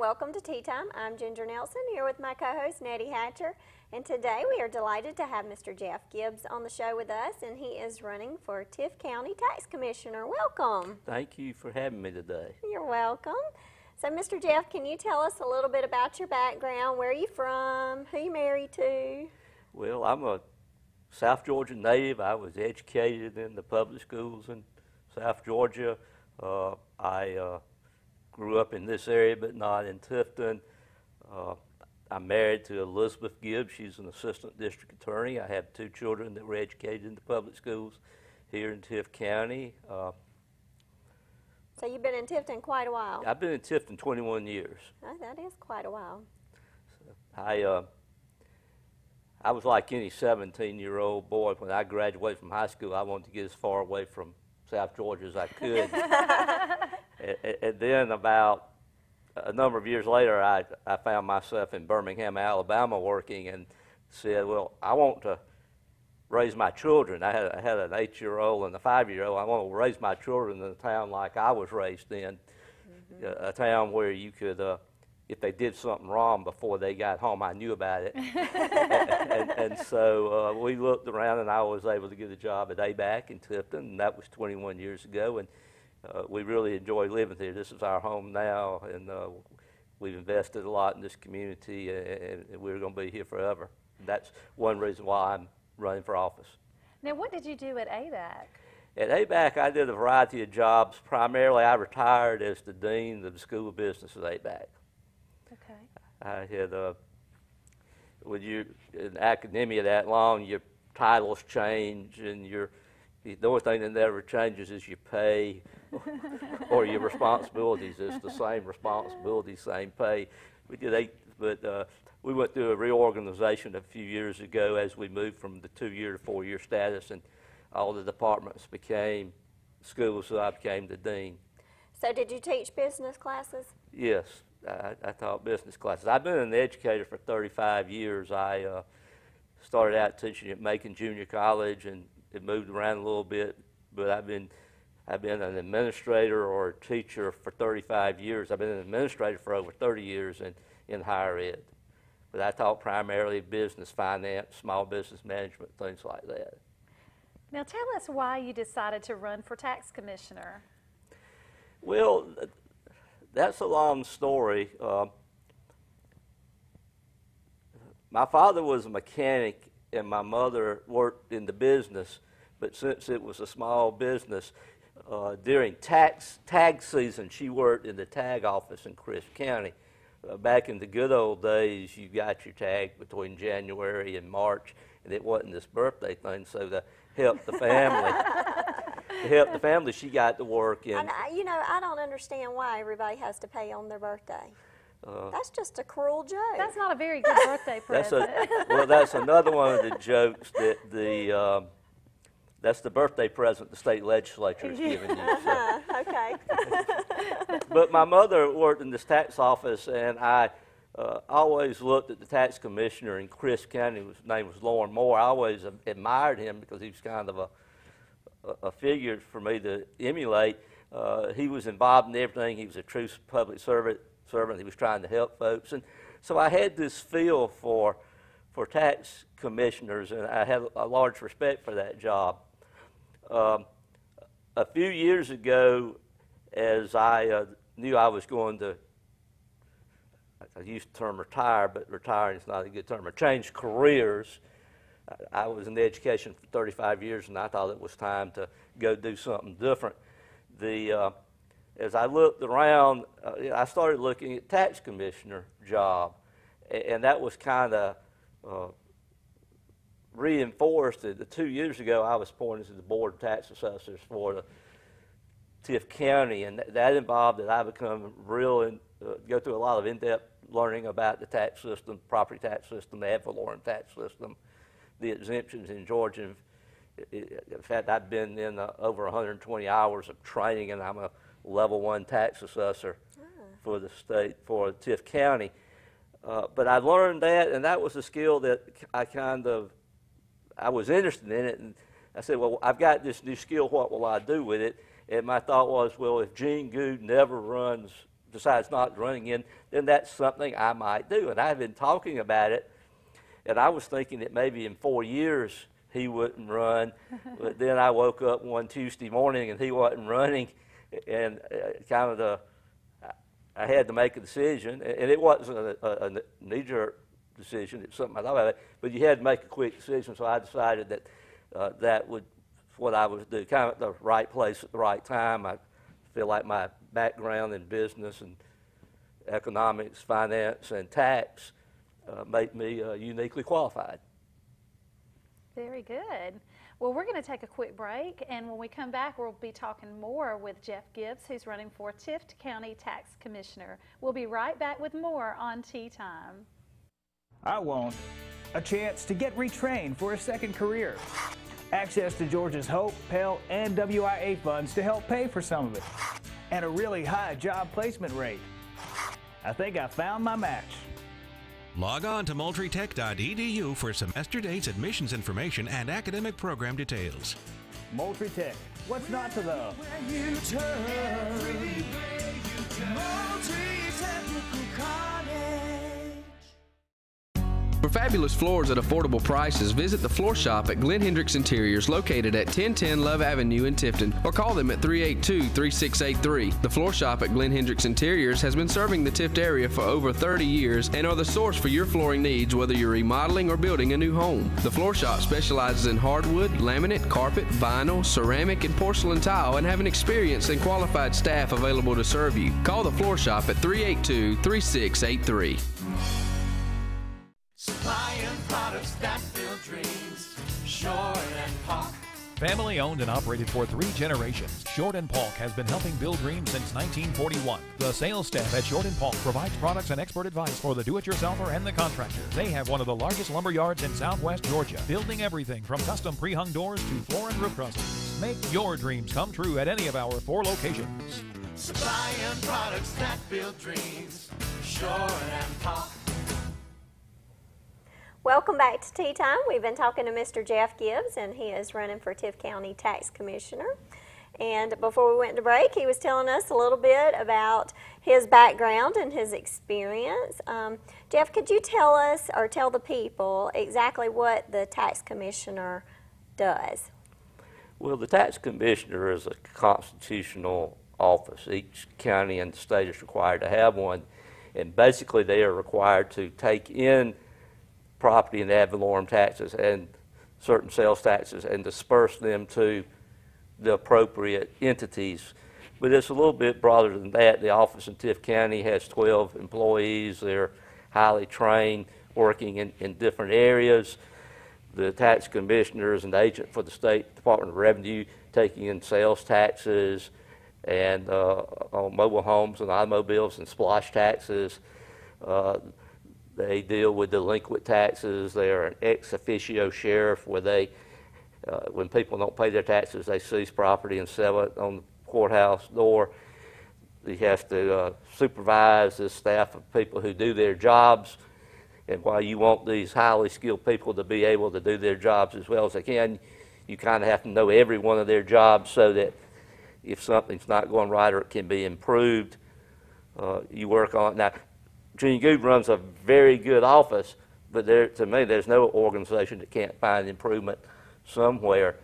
welcome to Tea Time. I'm Ginger Nelson here with my co-host Nettie Hatcher, and today we are delighted to have Mr. Jeff Gibbs on the show with us, and he is running for Tift County Tax Commissioner. Welcome. Thank you for having me today. You're welcome. So, Mr. Jeff, can you tell us a little bit about your background? Where are you from? Who you married to? Well, I'm a South Georgia native. I was educated in the public schools in South Georgia. I grew up in this area, but not in Tifton. I'm married to Elizabeth Gibbs. She's an assistant district attorney. I have two children that were educated in the public schools here in Tift County. So you've been in Tifton quite a while. I've been in Tifton 21 years. Oh, that is quite a while. So I was like any 17-year-old boy. When I graduated from high school, I wanted to get as far away from South Georgia as I could. And then about a number of years later, I found myself in Birmingham, Alabama working, and said, well, I want to raise my children. I had an 8-year-old and a 5-year-old. I want to raise my children in a town like I was raised in, a town where you could, if they did something wrong before they got home, I knew about it. and so we looked around, and I was able to get a job at ABAC in Tifton, and that was 21 years ago. And we really enjoy living here. This is our home now, and we've invested a lot in this community, and we're going to be here forever. And that's one reason why I'm running for office. Now, what did you do at ABAC? At ABAC, I did a variety of jobs. Primarily, I retired as the dean of the School of Business at ABAC. Okay. I had, when you're in academia that long, your titles change, and the only thing that never changes is your pay or your responsibilities. It's the same responsibility, same pay. We did we went through a reorganization a few years ago as we moved from the 2-year to 4-year status, and all the departments became schools, so I became the dean. So did you teach business classes? Yes, I taught business classes. I've been an educator for 35 years. I started out teaching at Macon Junior College, and it moved around a little bit, but I've been an administrator or a teacher for 35 years. I've been an administrator for over 30 years in higher ed. But I taught primarily business, finance, small business management, things like that. Now tell us why you decided to run for tax commissioner. Well, that's a long story. My father was a mechanic, and my mother worked in the business, but since it was a small business, during tag season, she worked in the tag office in Crisp County. Back in the good old days, you got your tag between January and March, and it wasn't this birthday thing, so to help the family, she got to work in. And I don't understand why everybody has to pay on their birthday. That's just a cruel joke. That's not a very good birthday present. Well, that's another one of the jokes that that's the birthday present the state legislature is giving you. So. Okay. But my mother worked in this tax office, and I always looked at the tax commissioner in Crisp County. His name was Lauren Moore. I always admired him because he was kind of a figure for me to emulate. He was involved in everything. He was a true public servant. He was trying to help folks. And so I had this feel for tax commissioners, and I had a large respect for that job. A few years ago, as I knew I was going to, I used the term retire, but retiring is not a good term, or change careers. I was in education for 35 years, and I thought it was time to go do something different. As I looked around, I started looking at tax commissioner job, and that was kind of reinforced. 2 years ago, I was appointed to the Board of Tax Assessors for the Tift County, and that involved that I become go through a lot of in-depth learning about the tax system, property tax system, the ad valorem tax system, the exemptions in Georgia. In fact, I've been in over 120 hours of training, and I'm a level 1 tax assessor for the state, for Tift County. But I learned that, and that was a skill that I was interested in it, and I said, well, I've got this new skill, what will I do with it? And my thought was, well, if Gene Good never runs decides not running in, then that's something I might do. And I've been talking about it, and I was thinking that maybe in 4 years he wouldn't run. But then I woke up one Tuesday morning and he wasn't running, and I had to make a decision, and it wasn't a knee-jerk decision. It's something I thought about, but you had to make a quick decision. So I decided that that was what I would do, kind of at the right place at the right time. I feel like my background in business and economics, finance, and tax make me uniquely qualified. Very good. Well, we're going to take a quick break, and when we come back, we'll be talking more with Jeff Gibbs, who's running for Tift County Tax Commissioner. We'll be right back with more on Tea Time. I want a chance to get retrained for a second career. Access to Georgia's HOPE, Pell, and WIA funds to help pay for some of it. And a really high job placement rate. I think I found my match. Log on to moultrietech.edu for semester dates, admissions information, and academic program details. Moultrie Tech, what's not to love? For fabulous floors at affordable prices, visit the Floor Shop at Glenn Hendricks Interiors, located at 1010 Love Avenue in Tifton, or call them at 382-3683. The Floor Shop at Glenn Hendricks Interiors has been serving the Tift area for over 30 years and are the source for your flooring needs, whether you're remodeling or building a new home. The Floor Shop specializes in hardwood, laminate, carpet, vinyl, ceramic, and porcelain tile, and have an experienced and qualified staff available to serve you. Call the Floor Shop at 382-3683. Supplying products that build dreams. Short and Park. Family owned and operated for 3 generations, Short & Polk has been helping build dreams since 1941. The sales staff at Short & Polk provides products and expert advice for the do-it-yourselfer and the contractor. They have one of the largest lumber yards in southwest Georgia, building everything from custom pre-hung doors to floor and roof trusses. Make your dreams come true at any of our 4 locations. Supplying products that build dreams. Short & Polk. Welcome back to Tea Time. We've been talking to Mr. Jeff Gibbs, and he is running for Tift County Tax Commissioner. And before we went to break, he was telling us a little bit about his background and his experience. Jeff, could you tell us, or tell the people, exactly what the Tax Commissioner does? Well, the Tax Commissioner is a constitutional office. Each county and state is required to have one, and basically they are required to take in property and ad valorem taxes and certain sales taxes and disperse them to the appropriate entities. But it's a little bit broader than that. The office in Tift County has 12 employees. They're highly trained, working in different areas. The tax commissioner is an agent for the State Department of Revenue, taking in sales taxes and on mobile homes and automobiles and splosh taxes. They deal with delinquent taxes. They are an ex officio sheriff, where they, when people don't pay their taxes, they seize property and sell it on the courthouse door. He has to supervise this staff of people who do their jobs. And while you want these highly skilled people to be able to do their jobs as well as they can, you kind of have to know every one of their jobs, so that if something's not going right or it can be improved, you work on it. Now, Junior Goode runs a very good office, but to me, there's no organization that can't find improvement somewhere.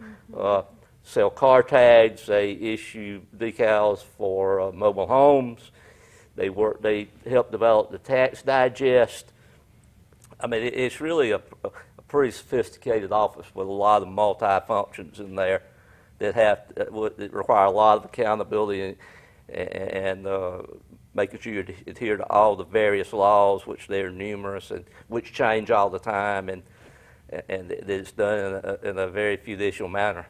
Sell car tags, they issue decals for mobile homes, they help develop the tax digest. I mean, it's really a pretty sophisticated office with a lot of multi-functions in there that require a lot of accountability and making sure you adhere to all the various laws, which they're numerous and which change all the time, and that it's done in a very judicial manner.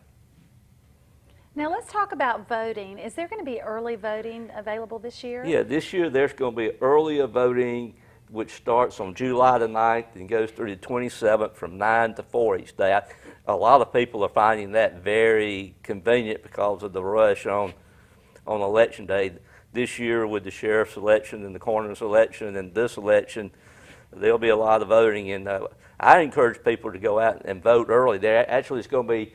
Now let's talk about voting. Is there going to be early voting available this year? Yeah, this year there's going to be early voting, which starts on July the 9th and goes through the 27th from 9 to 4 each day. A lot of people are finding that very convenient because of the rush on election day. This year, with the sheriff's election and the coroner's election and this election, there'll be a lot of voting. And I encourage people to go out and vote early. There actually is going to be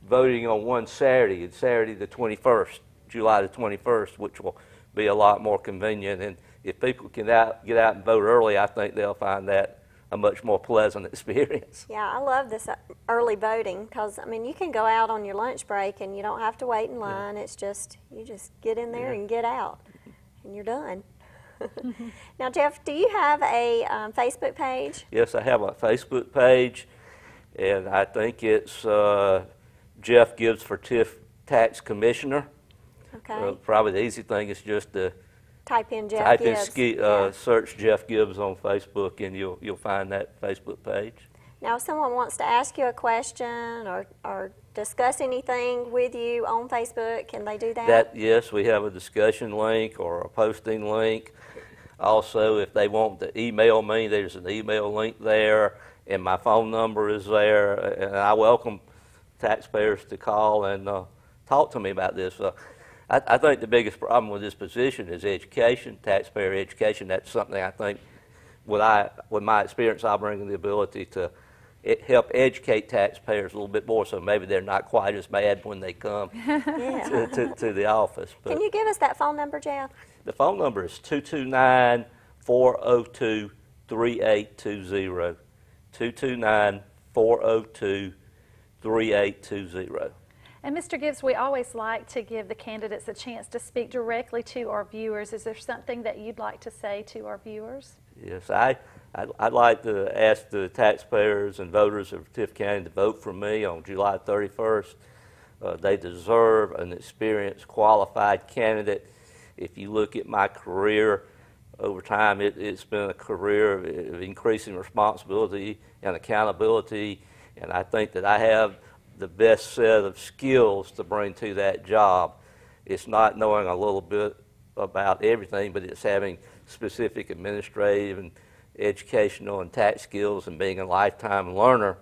voting on one Saturday. It's Saturday the 21st, July the 21st, which will be a lot more convenient. And if people can get out and vote early, I think they'll find that a much more pleasant experience. Yeah, I love this early voting because, I mean, you can go out on your lunch break and you don't have to wait in line. It's just, you just get in there and get out and you're done. Now, Jeff, do you have a Facebook page? Yes, I have a Facebook page, and I think it's Jeff Gibbs for Tift Tax Commissioner. Okay. Probably the easy thing is just to type in Jeff Gibbs. Search Jeff Gibbs on Facebook, and you'll find that Facebook page. Now, if someone wants to ask you a question or discuss anything with you on Facebook, can they do that? Yes, we have a discussion link or a posting link. Also, if they want to email me, there's an email link there, and my phone number is there. And I welcome taxpayers to call and talk to me about this. I think the biggest problem with this position is education, taxpayer education. That's something I think, with my experience, I'll bring the ability to help educate taxpayers a little bit more, so maybe they're not quite as mad when they come to the office. But can you give us that phone number, Jeff? The phone number is 229-402-3820. 229-402-3820. And Mr. Gibbs, we always like to give the candidates a chance to speak directly to our viewers. Is there something that you'd like to say to our viewers? Yes, I'd like to ask the taxpayers and voters of Tift County to vote for me on July 31st. They deserve an experienced, qualified candidate. If you look at my career over time, it's been a career of increasing responsibility and accountability, and I think that I have the best set of skills to bring to that job. It's not knowing a little bit about everything, but it's having specific administrative and educational and tax skills and being a lifetime learner.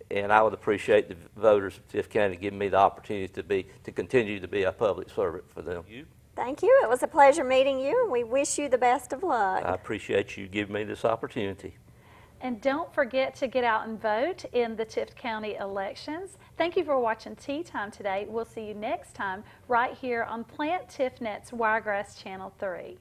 And I would appreciate the voters of Tift County giving me the opportunity to continue to be a public servant for them. Thank you. It was a pleasure meeting you, and we wish you the best of luck. I appreciate you giving me this opportunity. And don't forget to get out and vote in the Tift County elections. Thank you for watching Tea Time today. We'll see you next time right here on Plant TiftNet's Wiregrass Channel 3.